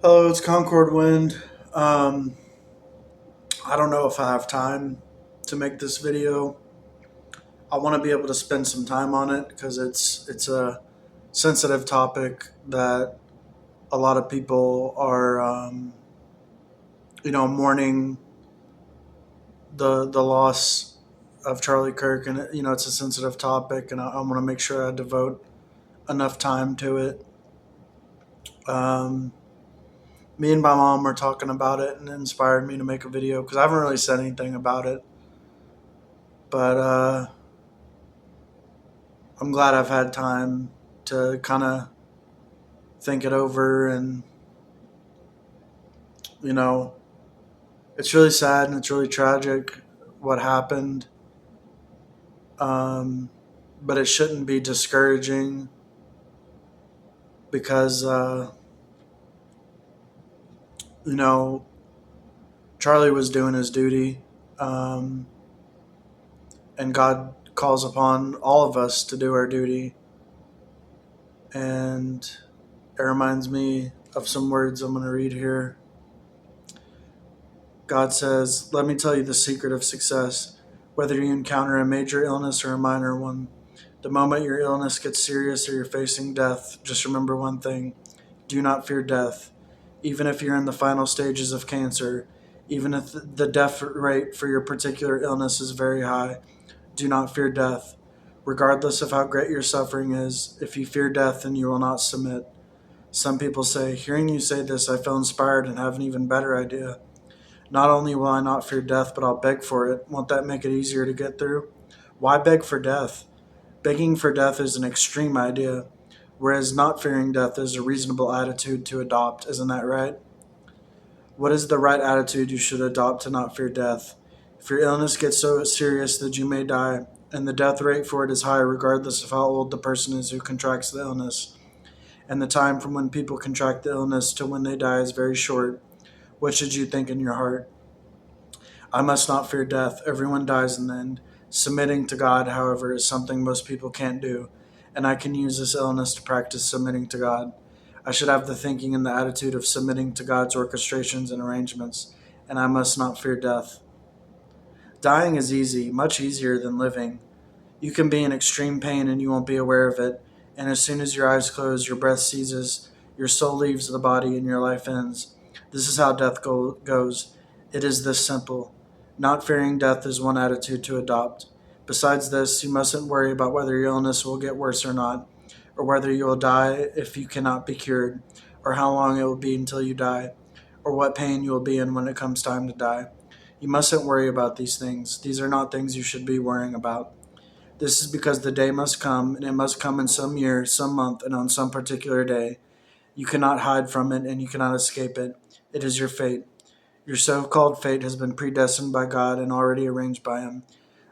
Hello, it's Concord Wind. Um, I don't know if I have time to make this video. I want to be able to spend some time on it because it's a sensitive topic that a lot of people are, mourning the loss of Charlie Kirk, and it's a sensitive topic, and I want to make sure I devote enough time to it. Um, Me and my mom were talking about it, and it inspired me to make a video because I haven't really said anything about it, but I'm glad I've had time to kind of think it over. And, you know, it's really sad and it's really tragic what happened. Um, but it shouldn't be discouraging because, you know, Charlie was doing his duty. Um, and God calls upon all of us to do our duty. And it reminds me of some words I'm going to read here. God says, "Let me tell you the secret of success. Whether you encounter a major illness or a minor one, the moment your illness gets serious or you're facing death, just remember one thing. Do not fear death. Even if you're in the final stages of cancer, even if the death rate for your particular illness is very high, do not fear death. Regardless of how great your suffering is, if you fear death, then you will not submit." Some people say, "Hearing you say this, I feel inspired and have an even better idea. Not only will I not fear death, but I'll beg for it. Won't that make it easier to get through?" Why beg for death? Begging for death is an extreme idea, whereas not fearing death is a reasonable attitude to adopt. Isn't that right? What is the right attitude you should adopt to not fear death? If your illness gets so serious that you may die, and the death rate for it is high regardless of how old the person is who contracts the illness, and the time from when people contract the illness to when they die is very short, what should you think in your heart? I must not fear death. Everyone dies in the end. Submitting to God, however, is something most people can't do, and I can use this illness to practice submitting to God. I should have the thinking and the attitude of submitting to God's orchestrations and arrangements, and I must not fear death. Dying is easy, much easier than living. You can be in extreme pain and you won't be aware of it, and as soon as your eyes close, your breath ceases, your soul leaves the body, and your life ends. This is how death goes. It is this simple. Not fearing death is one attitude to adopt. Besides this, you mustn't worry about whether your illness will get worse or not, or whether you will die if you cannot be cured, or how long it will be until you die, or what pain you will be in when it comes time to die. You mustn't worry about these things. These are not things you should be worrying about. This is because the day must come, and it must come in some year, some month, and on some particular day. You cannot hide from it, and you cannot escape it. It is your fate. Your so called fate has been predestined by God and already arranged by Him.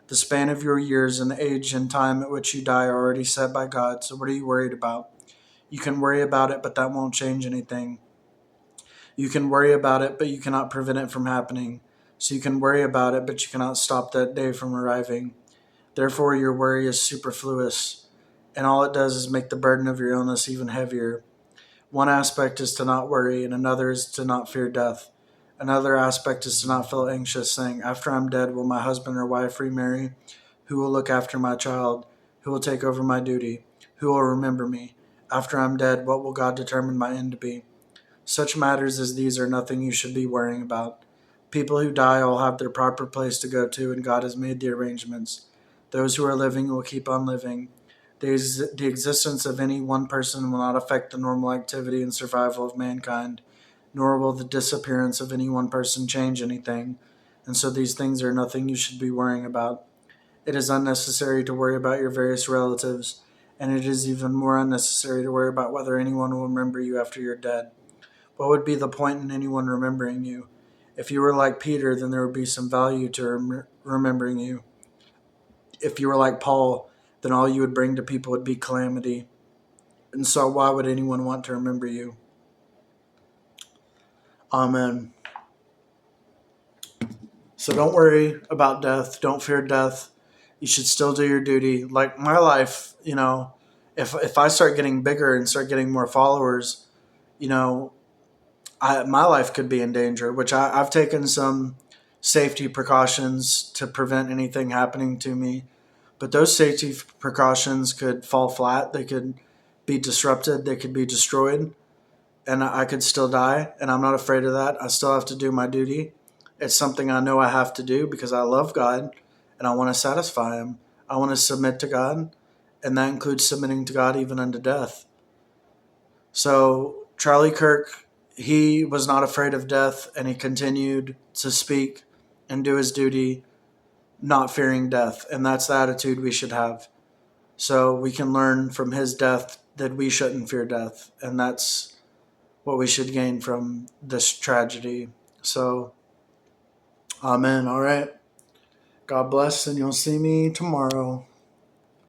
The span of your years and the age and time at which you die are already set by God, so what are you worried about? You can worry about it, but that won't change anything. You can worry about it, but you cannot prevent it from happening. So you can worry about it, but you cannot stop that day from arriving. Therefore, your worry is superfluous, and all it does is make the burden of your illness even heavier. One aspect is to not worry, and another is to not fear death. Another aspect is to not feel anxious, saying, "After I'm dead, will my husband or wife remarry? Who will look after my child? Who will take over my duty? Who will remember me? After I'm dead, what will God determine my end to be?" Such matters as these are nothing you should be worrying about. People who die all have their proper place to go to, and God has made the arrangements. Those who are living will keep on living. The existence of any one person will not affect the normal activity and survival of mankind, nor will the disappearance of any one person change anything, and so these things are nothing you should be worrying about. It is unnecessary to worry about your various relatives, and it is even more unnecessary to worry about whether anyone will remember you after you're dead. What would be the point in anyone remembering you? If you were like Peter, then there would be some value to remembering you. If you were like Paul, then all you would bring to people would be calamity. And so, why would anyone want to remember you? Amen. So, don't worry about death. Don't fear death. You should still do your duty. Like my life, if I start getting bigger and start getting more followers, you know, my life could be in danger, which I've taken some safety precautions to prevent anything happening to me. But those safety precautions could fall flat. They could be disrupted. They could be destroyed. And I could still die. And I'm not afraid of that. I still have to do my duty. It's something I know I have to do because I love God and I want to satisfy Him. I want to submit to God. And that includes submitting to God even unto death. So Charlie Kirk, he was not afraid of death and he continued to speak and do his duty, not fearing death. And that's the attitude we should have. So we can learn from his death that we shouldn't fear death. And that's what we should gain from this tragedy. So, amen. All right. God bless, and you'll see me tomorrow.